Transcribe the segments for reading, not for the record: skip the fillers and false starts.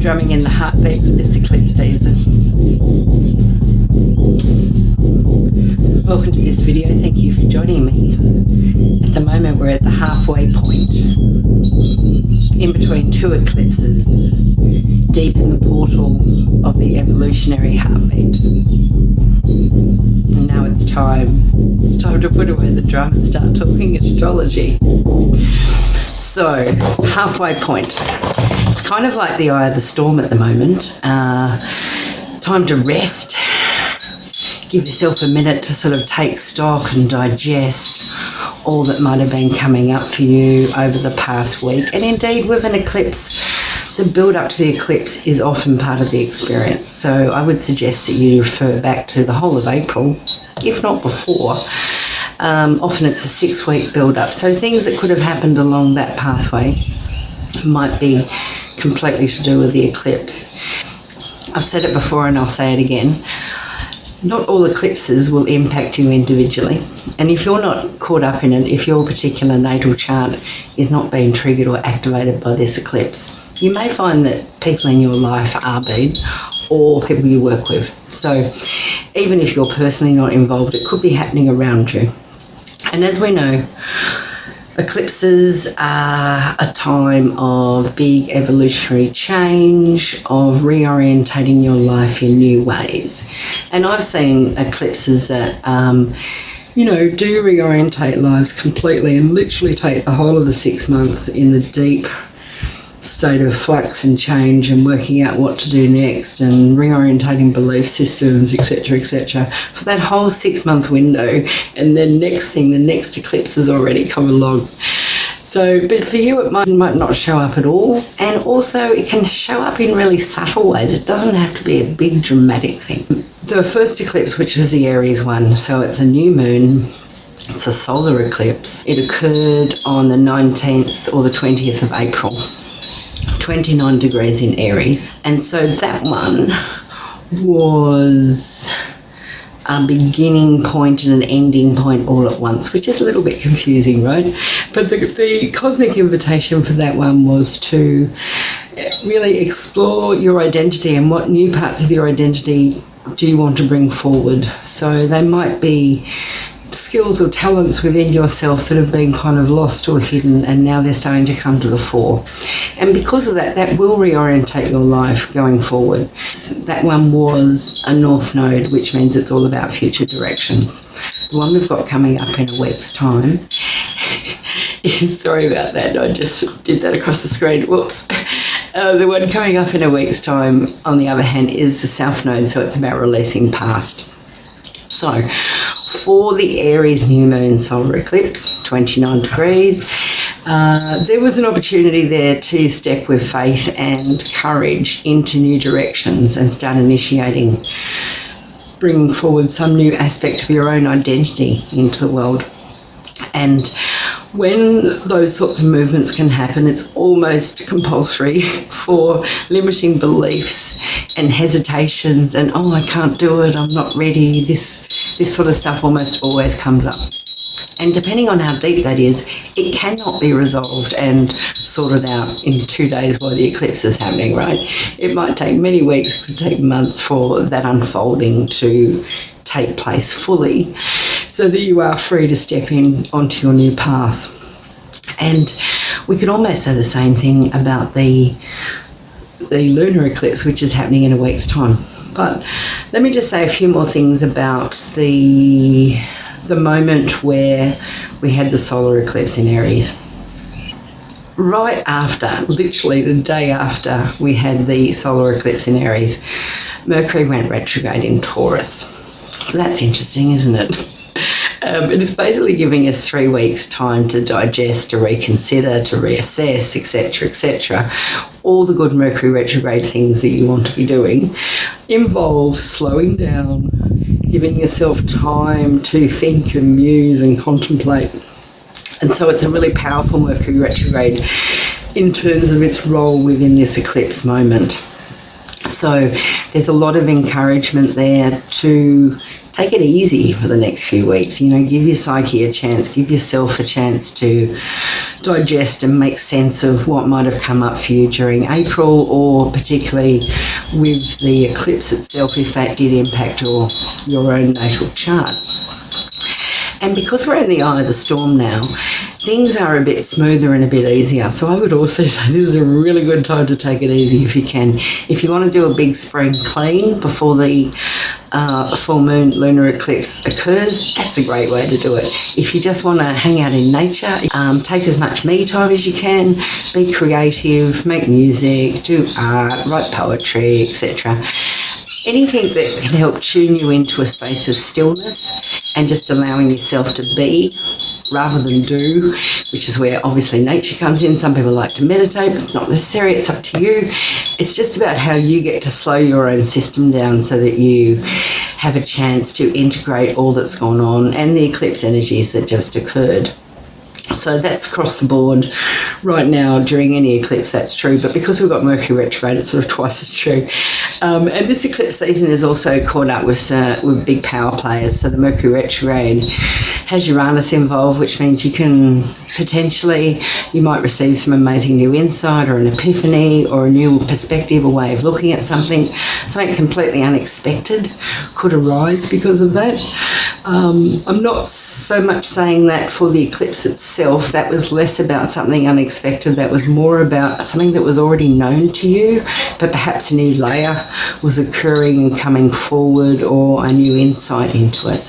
drumming in the heartbeat for this eclipse season. Welcome to this video. Thank you for joining me. At the moment we're at the halfway point in between two eclipses, deep in the portal of the evolutionary heartbeat. And now it's time to put away the drum and start talking astrology. So, halfway point. It's kind of like the eye of the storm at the moment. Time to rest. Give yourself a minute to sort of take stock and digest all that might have been coming up for you over the past week. And indeed, with an eclipse, the build up to the eclipse is often part of the experience. So I would suggest that you refer back to the whole of April, if not before. Often it's a 6-week build up. So things that could have happened along that pathway might be completely to do with the eclipse. I've said it before and I'll say it again. Not all eclipses will impact you individually, and if you're not caught up in it, if your particular natal chart is not being triggered or activated by this eclipse, you may find that people in your life are being, or people you work with. So even if you're personally not involved, it could be happening around you. And as we know, eclipses are a time of big evolutionary change, of reorientating your life in new ways. And I've seen eclipses that, do reorientate lives completely and literally take the whole of the 6 months in the deep state of flux and change and working out what to do next and reorientating belief systems, etc., etc., for that whole 6-month window. And then next thing, the next eclipse has already come along. So, but for you, it might not show up at all. And also it can show up in really subtle ways. It doesn't have to be a big dramatic thing. The first eclipse, which was the Aries one, so it's a new moon. It's a solar eclipse. It occurred on the 19th or the 20th of April. 29 degrees in Aries, and so that one was a beginning point and an ending point all at once, which is a little bit confusing, right? But the cosmic invitation for that one was to really explore your identity and what new parts of your identity do you want to bring forward. So they might be skills or talents within yourself that have been kind of lost or hidden, and now they're starting to come to the fore. And because of that, that will reorientate your life going forward. That one was a north node, which means it's all about future directions. The one we've got coming up in a week's time is, sorry about that, I just did that across the screen, whoops. The one coming up in a week's time, on the other hand, is the south node, so it's about releasing past. So, for the Aries new moon solar eclipse, 29 degrees, there was an opportunity there to step with faith and courage into new directions and start initiating, bringing forward some new aspect of your own identity into the world. And when those sorts of movements can happen, it's almost compulsory for limiting beliefs and hesitations and, oh, I can't do it, I'm not ready, this sort of stuff almost always comes up. And depending on how deep that is, it cannot be resolved and sorted out in 2 days while the eclipse is happening, right? It might take many weeks, it could take months for that unfolding to take place fully, so that you are free to step in onto your new path. And we could almost say the same thing about the lunar eclipse, which is happening in a week's time. But let me just say a few more things about the moment where we had the solar eclipse in Aries. Right after, literally the day after we had the solar eclipse in Aries, Mercury went retrograde in Taurus. So that's interesting, isn't it? It is basically giving us 3 weeks' time to digest, to reconsider, to reassess, etc., etc. All the good Mercury retrograde things that you want to be doing involve slowing down, giving yourself time to think and muse and contemplate. And so it's a really powerful Mercury retrograde in terms of its role within this eclipse moment. So there's a lot of encouragement there to take it easy for the next few weeks. You know, give your psyche a chance, give yourself a chance to digest and make sense of what might have come up for you during April, or particularly with the eclipse itself, if that did impact your own natal chart. And because we're in the eye of the storm now, things are a bit smoother and a bit easier. So I would also say this is a really good time to take it easy if you can. If you want to do a big spring clean before the full moon lunar eclipse occurs, that's a great way to do it. If you just want to hang out in nature, take as much me time as you can, be creative, make music, do art, write poetry, etc. Anything that can help tune you into a space of stillness and just allowing yourself to be rather than do, which is where obviously nature comes in. Some people like to meditate, but it's not necessary. It's up to you. It's just about how you get to slow your own system down so that you have a chance to integrate all that's gone on and the eclipse energies that just occurred. So that's across the board right now during any eclipse, that's true. But because we've got Mercury retrograde, it's sort of twice as true. And this eclipse season is also caught up with big power players. So the Mercury retrograde has Uranus involved, which means you can potentially, you might receive some amazing new insight or an epiphany or a new perspective, a way of looking at something. Something completely unexpected could arise because of that. I'm not so much saying that for the eclipse itself. That was less about something unexpected. That was more about something that was already known to you, but perhaps a new layer was occurring and coming forward, or a new insight into it.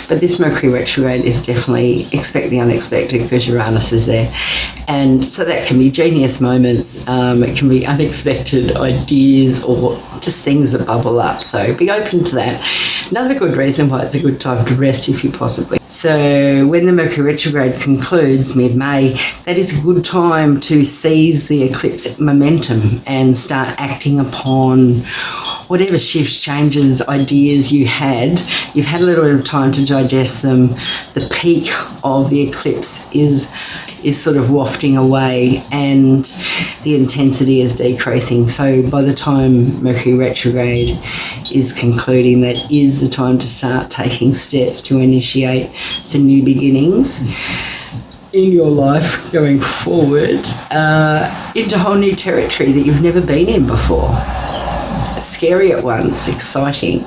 But this Mercury retrograde is definitely expect the unexpected, because Uranus is there. And so that can be genius moments, it can be unexpected ideas, or just things that bubble up. So be open to that. Another good reason why it's a good time to rest if you possibly. So when the Mercury retrograde concludes mid-May, that is a good time to seize the eclipse momentum and start acting upon whatever shifts, changes, ideas you had. You've had a little bit of time to digest them. The peak of the eclipse is sort of wafting away and the intensity is decreasing. So by the time Mercury retrograde is concluding, that is the time to start taking steps to initiate some new beginnings in your life going forward into whole new territory that you've never been in before. Scary at once, exciting,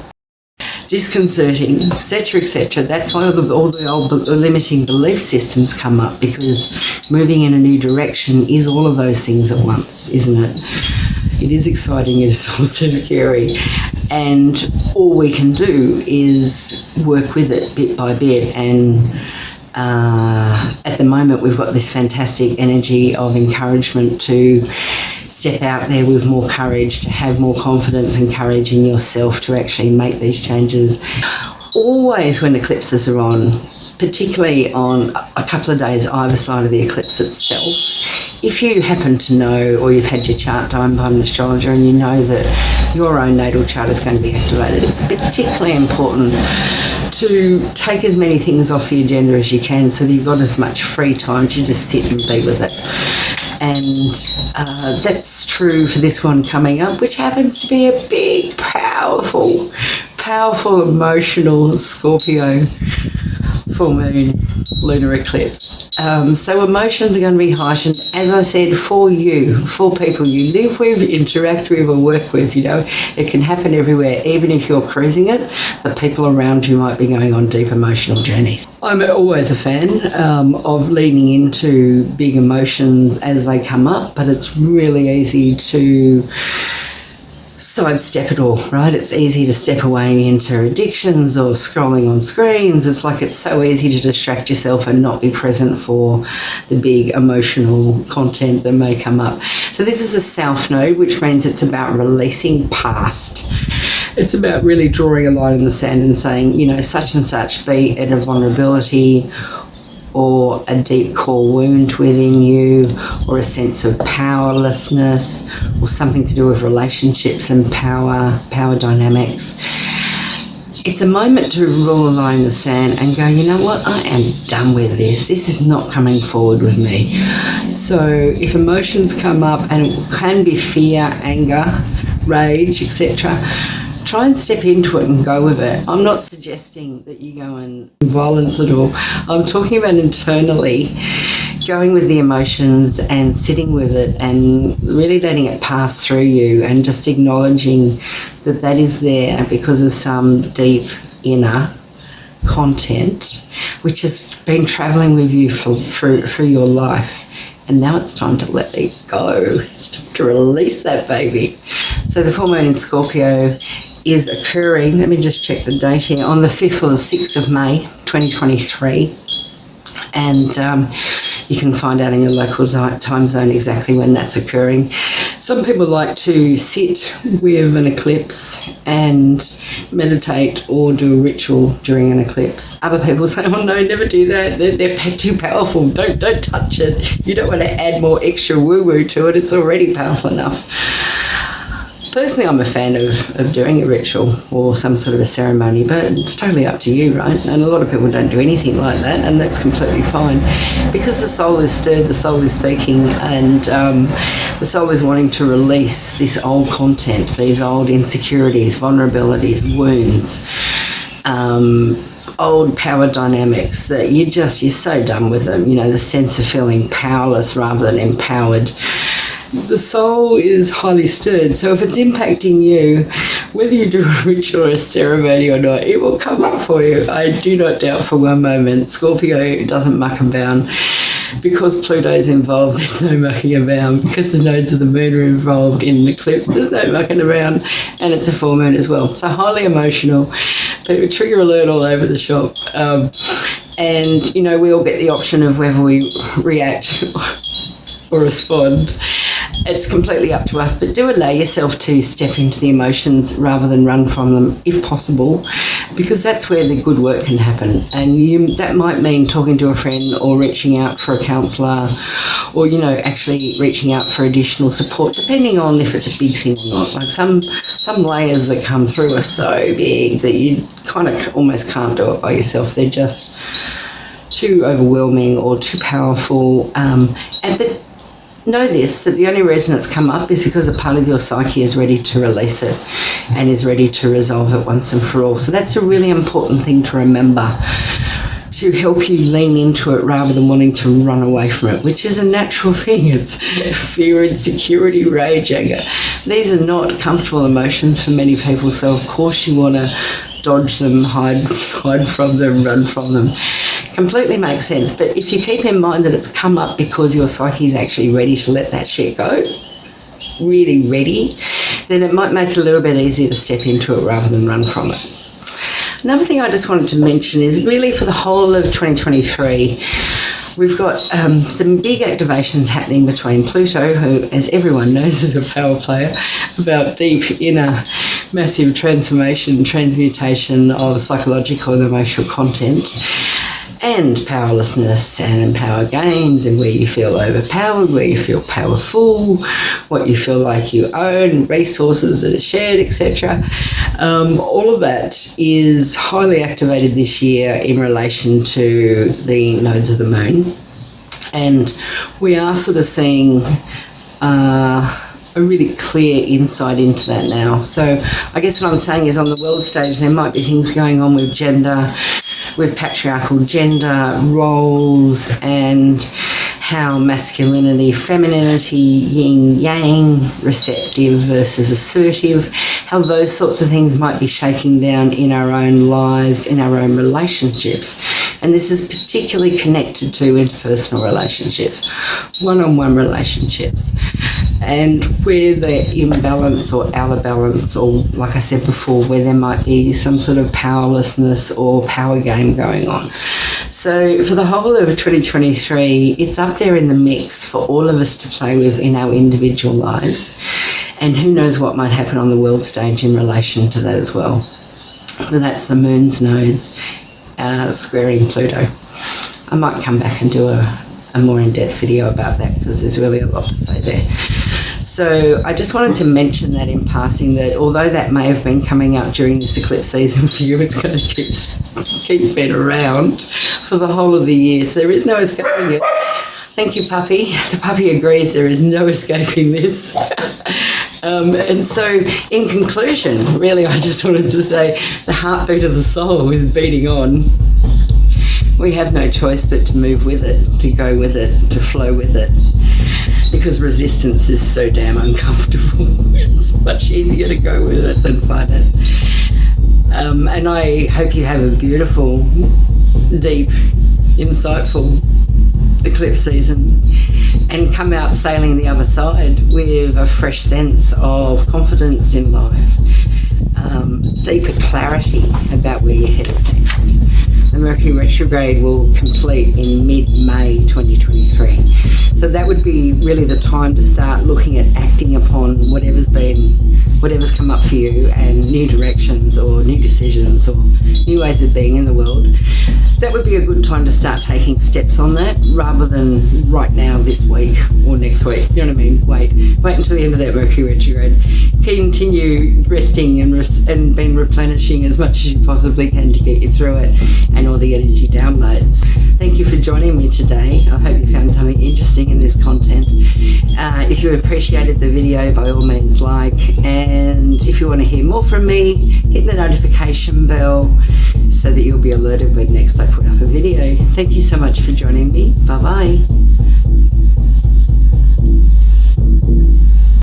disconcerting, etc., etc. That's why all the old limiting belief systems come up, because moving in a new direction is all of those things at once, isn't it? It is exciting, it is also scary. And all we can do is work with it bit by bit. And at the moment, we've got this fantastic energy of encouragement to step out there with more courage, to have more confidence and courage in yourself to actually make these changes. Always when eclipses are on, particularly on a couple of days either side of the eclipse itself, if you happen to know, or you've had your chart done by an astrologer and you know that your own natal chart is going to be activated, it's particularly important to take as many things off the agenda as you can, so that you've got as much free time to just sit and be with it. And that's true for this one coming up, which happens to be a big, powerful, emotional Scorpio full moon lunar eclipse. So emotions are going to be heightened, as I said, for you, for people you live with, interact with or work with. You know, it can happen everywhere. Even if you're cruising it, the people around you might be going on deep emotional journeys. I'm always a fan of leaning into big emotions as they come up, but it's really easy to sidestep it all, right? It's easy to step away into addictions or scrolling on screens. It's like it's so easy to distract yourself and not be present for the big emotional content that may come up. So this is a south node, which means it's about releasing past. It's about really drawing a line in the sand and saying, you know, such and such, be it a vulnerability or a deep core wound within you, or a sense of powerlessness, or something to do with relationships and power dynamics. It's a moment to roll a line in the sand and go, you know what, I am done with this. This is not coming forward with me. So if emotions come up, and it can be fear, anger, rage, etc., try and step into it and go with it. I'm not suggesting that you go and violence at all. I'm talking about internally going with the emotions and sitting with it and really letting it pass through you and just acknowledging that that is there because of some deep inner content which has been travelling with you through your life. And now it's time to let it go. It's time to release that baby. So the full moon in Scorpio is occurring, let me just check the date here, on the 5th or the 6th of May 2023. And you can find out in your local time zone exactly when that's occurring. Some people like to sit with an eclipse and meditate or do a ritual during an eclipse. Other people say, oh no, never do that. They're too powerful. Don't touch it. You don't want to add more extra woo-woo to it. It's already powerful enough. Personally, I'm a fan of doing a ritual or some sort of a ceremony, but it's totally up to you, right? And a lot of people don't do anything like that, and that's completely fine. Because the soul is stirred, the soul is speaking, and the soul is wanting to release this old content, these old insecurities, vulnerabilities, wounds, old power dynamics that you're so done with them, you know, the sense of feeling powerless rather than empowered. The soul is highly stirred, so if it's impacting you, whether you do a ritual or a ceremony or not, it will come up for you. I do not doubt for one moment. Scorpio doesn't muck about. Because Pluto is involved, there's no mucking around. Because the nodes of the moon are involved in the eclipse, there's no mucking around, and it's a full moon as well. So highly emotional, but trigger alert all over the shop. And, you know, we all get the option of whether we react or respond. It's completely up to us, but do allow yourself to step into the emotions rather than run from them if possible, because that's where the good work can happen. And that might mean talking to a friend or reaching out for a counsellor, or, you know, actually reaching out for additional support, depending on if it's a big thing or not. Like some layers that come through are so big that you kind of almost can't do it by yourself. They're just too overwhelming or too powerful. But know this, that the only reason it's come up is because a part of your psyche is ready to release it and is ready to resolve it once and for all. So that's a really important thing to remember, to help you lean into it rather than wanting to run away from it, which is a natural thing. It's fear, insecurity, rage, anger. These are not comfortable emotions for many people, so of course you want to dodge them, hide from them, run from them. Completely makes sense. But if you keep in mind that it's come up because your psyche is actually ready to let that shit go, really ready, then it might make it a little bit easier to step into it rather than run from it. Another thing I just wanted to mention is really for the whole of 2023, we've got some big activations happening between Pluto, who, as everyone knows, is a power player, about deep inner massive transformation, transmutation of psychological and emotional content, and powerlessness and power games, and where you feel overpowered, where you feel powerful, what you feel like you own, resources that are shared, etc. All of that is highly activated this year in relation to the nodes of the moon, and we are sort of seeing a really clear insight into that now. So I guess what I'm saying is, on the world stage there might be things going on with gender, with patriarchal gender roles, and how masculinity, femininity, yin yang, receptive versus assertive, how those sorts of things might be shaking down in our own lives, in our own relationships. And this is particularly connected to interpersonal relationships, one-on-one relationships, and where the imbalance or out of balance, or like I said before, where there might be some sort of powerlessness or power game going on. So for the whole of 2023, it's up there in the mix for all of us to play with in our individual lives, and who knows what might happen on the world stage in relation to that as well. So that's the moon's nodes squaring Pluto. I might come back and do a more in-depth video about that, because there's really a lot to say there. So I just wanted to mention that in passing, that although that may have been coming up during this eclipse season for you, it's going to keep being around for the whole of the year. So there is no escaping it. Thank you, puppy. The puppy agrees, there is no escaping this. And so, in conclusion, really, I just wanted to say the heartbeat of the soul is beating on. We have no choice but to move with it, to go with it, to flow with it, because resistance is so damn uncomfortable. It's much easier to go with it than fight it. And I hope you have a beautiful, deep, insightful eclipse season and come out sailing the other side with a fresh sense of confidence in life, deeper clarity about where you're headed next. The Mercury retrograde will complete in mid-May 2023. So that would be really the time to start looking at acting upon whatever's come up for you, and new directions or new decisions or new ways of being in the world. That would be a good time to start taking steps on that, rather than right now, this week or next week. You know what I mean? Wait until the end of that Mercury retrograde. Continue resting and being replenishing as much as you possibly can to get you through it, and all the energy downloads. Thank you for joining me today. I hope you found something interesting in this content. If you appreciated the video, by all means like, and if you want to hear more from me, hit the notification bell so that you'll be alerted when next I put up a video. Thank you so much for joining me. Bye bye.